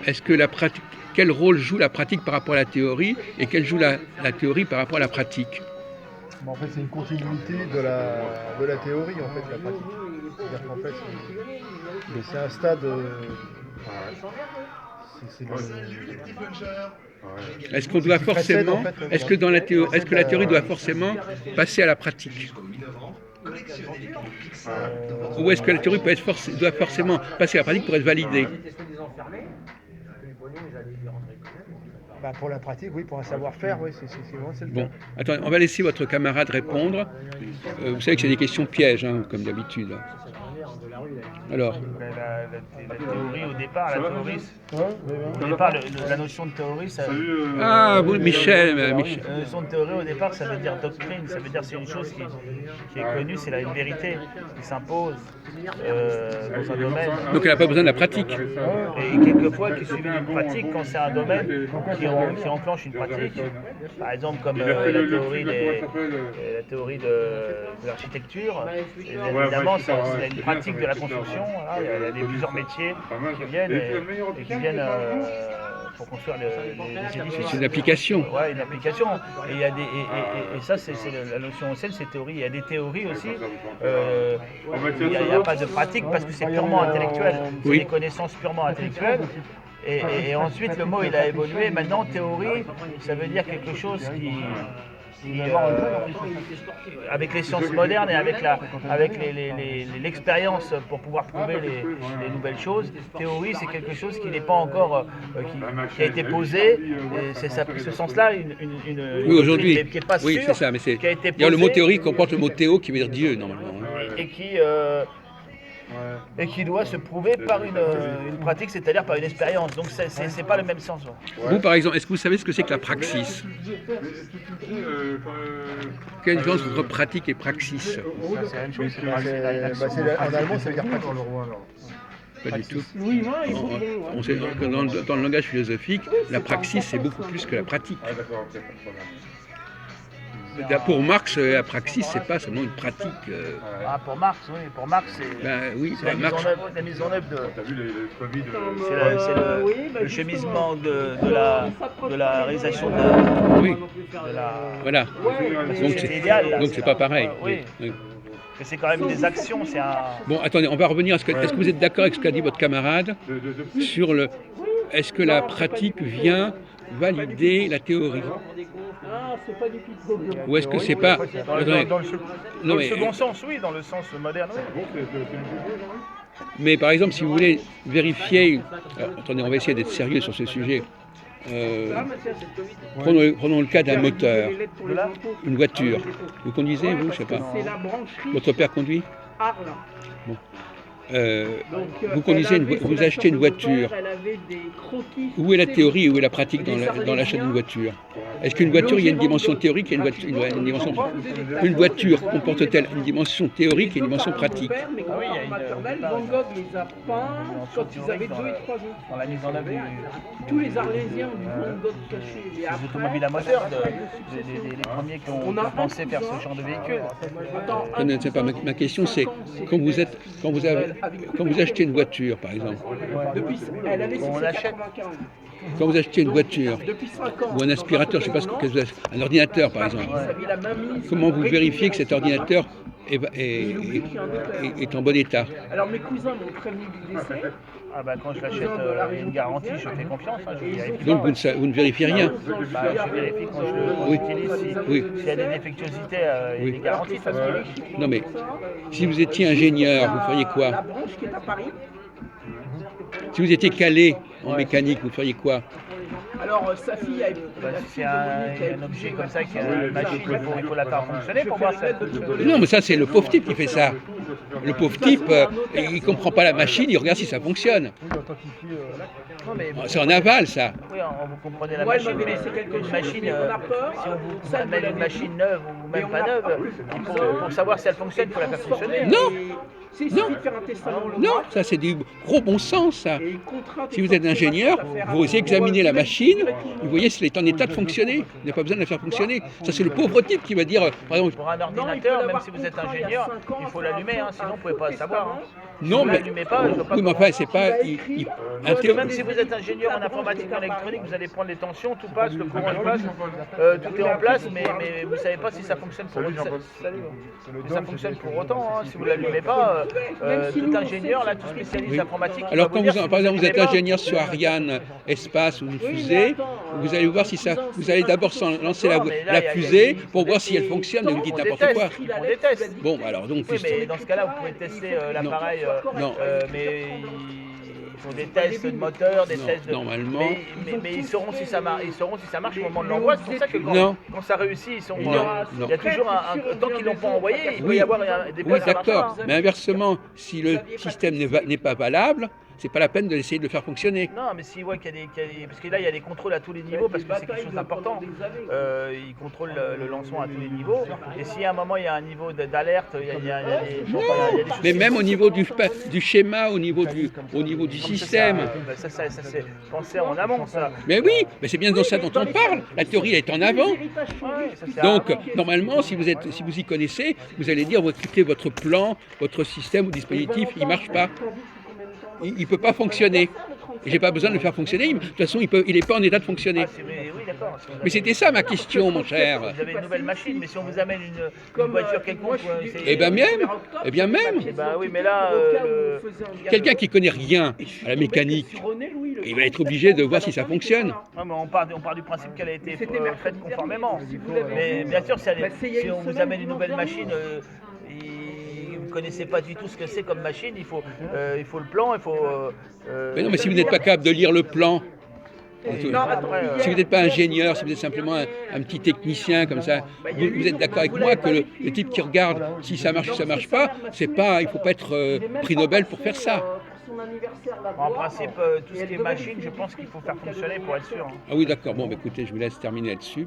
est-ce que quel rôle joue la pratique par rapport à la théorie et quel joue la théorie par rapport à la pratique? Bon, en fait, c'est une continuité de la théorie, en fait, la pratique. C'est-à-dire qu'en fait, c'est un stade. C'est Est-ce qu'on doit qui précède, en forcément, fait, est-ce que est-ce que la théorie doit forcément passer à la pratique? Ou est-ce que la théorie doit forcément passer à la pratique pour être validée? Bah, pour la pratique, oui, pour un savoir-faire, oui, c'est vraiment le Bon, cas. attendez, on va laisser votre camarade répondre. Vous savez que c'est des questions pièges, hein, comme d'habitude. Alors, La théorie au départ, la notion de théorie, ça, ah, vous, Michel, la notion de théorie au départ, ça veut dire doctrine, ça veut dire c'est une chose qui est connue, c'est une vérité qui s'impose dans un domaine. Donc elle n'a pas besoin de la pratique. Et quelquefois qui suit une pratique quand c'est un domaine qui enclenche une pratique. Par exemple, comme la théorie de l'architecture, évidemment, c'est une pratique de la construction. Voilà, il y a plusieurs métiers qui viennent et qui viennent pour construire les édifices. C'est une application. Ouais, une application. Et, et ça, c'est la notion ancienne, c'est théorie. Il y a des théories aussi. Il n'y a pas de pratique parce que c'est purement intellectuel. C'est des connaissances purement intellectuelles. Et ensuite, le mot, il a évolué. Maintenant, théorie, ça veut dire quelque chose avec les sciences modernes et avec l'expérience pour pouvoir prouver les nouvelles choses, théorie c'est quelque chose qui n'est pas encore qui a été posé. C'est ce sens-là oui, aujourd'hui, qui n'est pas oui, sûre, c'est ça, mais qui a été il y a le mot posée, théorie qui comporte le mot théo qui veut dire Dieu normalement. Et qui doit se prouver par une pratique, c'est-à-dire par une expérience. Donc c'est pas le même sens. Vous, par exemple, est-ce que vous savez ce que c'est que la praxis? Quelle est la différence entre pratique et praxis? C'est la même chose. En allemand, ça veut dire pratique. Pas du tout. On sait que dans le langage philosophique, la praxis c'est beaucoup plus que la pratique. Pour Marx, la praxis, c'est pas seulement une pratique. Pour Marx, oui. Pour Marx, c'est la mise en œuvre c'est le chemisement de la réalisation de oui. Voilà. Donc c'est pas pareil. Oui. Mais c'est quand même des actions. Bon, attendez, on va revenir à ce que. Est-ce que vous êtes d'accord avec ce qu'a dit votre camarade sur le. Est-ce que la pratique vient valider la théorie? Ou est-ce que c'est pas. Dans le second sens, oui, dans le sens moderne. Mais par exemple, si vous voulez vérifier. Alors, attendez, on va essayer d'être sérieux sur ce sujet. Prenons le cas d'un moteur, une voiture. Vous conduisez, vous? Je sais pas. Votre père conduit? Bon. Vous conduisez vous achetez une voiture. Où est la théorie, où est la pratique dans l'achat d'une voiture? Est-ce qu'une voiture, il y a une dimension théorique et une dimension pratique? Une voiture comporte-t-elle une dimension théorique et une dimension pratique? Van Gogh les a peints quand ils avaient 2 et 3 ans. Dans la mise en œuvre tous les Arlésiens du Van Gogh cachés. Les automobiles à moteur, les premiers qui ont pensé faire ce genre de véhicule. C'est pas ma question, c'est quand vous achetez une voiture, par exemple. Quand vous achetez une voiture ou un aspirateur, je ne sais pas un ordinateur par exemple, comment vous vérifiez que cet ordinateur est en bon état? Alors mes cousins m'ont prévenu du décès. Quand je l'achète, il y a une garantie, je fais confiance. Je vérifie. Donc vous ne vérifiez rien? Je vérifie quand je l'utilise. S'il y a des défectuosités, il y a des garanties. Non mais, si vous étiez ingénieur, vous feriez quoi? La branche qui est à Paris. Si vous étiez calé en mécanique, vous feriez quoi? Alors sa fille a c'est un objet comme ça qui a une machine, il faut la faire fonctionner pour voir ça. Non mais ça c'est le pauvre type qui fait ça. Le pauvre type, il comprend pas la machine, il regarde si ça fonctionne. C'est en aval ça. Oui, vous comprenez la machine, mais une machine, si on vous amène une machine neuve ou même pas neuve, pour savoir si elle fonctionne, il faut la faire fonctionner. Non. C'est Non. de faire un testament. Non, ça c'est du gros bon sens, ça. Et contraint Si vous êtes ingénieur, vous examinez la machine, vous voyez si elle est en état de fonctionner. Vous n'avez pas besoin de la faire fonctionner. Ça, c'est le pauvre type qui va dire, par exemple, Pour un ordinateur, même si vous êtes ingénieur, il faut l'allumer, hein, sinon vous ne pouvez pas le savoir. Hein. non, Si vous mais, l'allumez pas, je vois pas oui, mais comment. enfin, c'est pas. Parce que même si vous êtes ingénieur en informatique, en électronique, vous allez prendre les tensions, tout passe, le courant passe, tout est en place, mais vous ne savez pas si ça fonctionne pour autant. Ça fonctionne pour autant, hein. Si vous ne l'allumez pas, tout ingénieur, là, tout spécialiste Oui. informatique. Alors, quand vous vous, par exemple, vous êtes ingénieur sur Ariane Espace ou une fusée, vous allez voir si ça. Vous allez d'abord lancer la fusée pour voir si elle fonctionne, mais vous dites n'importe quoi. On déteste. Bon, alors donc. Oui, mais dans ce cas-là, vous pouvez tester l'appareil, Non. Mais il faut des tests de moteur, des tests de... Normalement. Mais ils sauront si ça marche. Ils sauront si ça marche au moment de l'envoi. C'est pour ça que quand ça réussit, ils sont. Non. Il y a toujours tant qu'ils l'ont pas envoyé, il peut Oui. y avoir des Oui, ça marche d'accord. pas, hein. Mais inversement, si le système n'est pas valable, c'est pas la peine d'essayer de le faire fonctionner. Non, mais s'ils voient qu'il y a des... Parce que là, il y a des contrôles à tous les niveaux, parce que c'est quelque chose d'important. Ils contrôlent le lancement à tous les niveaux. Et si à un moment, il y a un niveau d'alerte, il y a des choses... Mais même au niveau du schéma, au niveau du système. Ça c'est pensé en amont, ça. Mais oui, mais c'est bien de ça dont on parle. La théorie elle est en avant. Ouais, ça, c'est Donc, avant. normalement, si vous y connaissez, vous allez dire, écoutez, votre plan, votre système ou dispositif, il ne marche pas. Il ne peut pas fonctionner. Et j'ai pas besoin de le faire fonctionner. De toute façon, il n'est pas en état de fonctionner. Oui, d'accord. Si vous Mais avez- c'était ça ma question, mon cher. Vous avez une nouvelle machine, mais si on vous amène une voiture quelconque, Eh bien même. Eh ben oui, mais là, Quelqu'un qui connaît rien à la mécanique, il va être obligé de voir si ça fonctionne. non, mais on part du principe qu'elle a été faite conformément. Mais bien sûr, si on vous amène une nouvelle machine, vous ne connaissez pas du tout ce que c'est comme machine, il faut le plan, il faut... Mais non, mais si vous n'êtes pas capable de lire le plan, après, si vous n'êtes pas ingénieur, si vous êtes simplement un petit technicien comme ça, vous êtes d'accord avec moi que le type qui regarde si ça marche ou ça marche pas, il ne faut pas être prix Nobel pour faire ça. en principe, tout ce qui est machine, je pense qu'il faut faire fonctionner pour être sûr. Hein. Ah oui, d'accord. Bon, bah, écoutez, je vous laisse terminer là-dessus.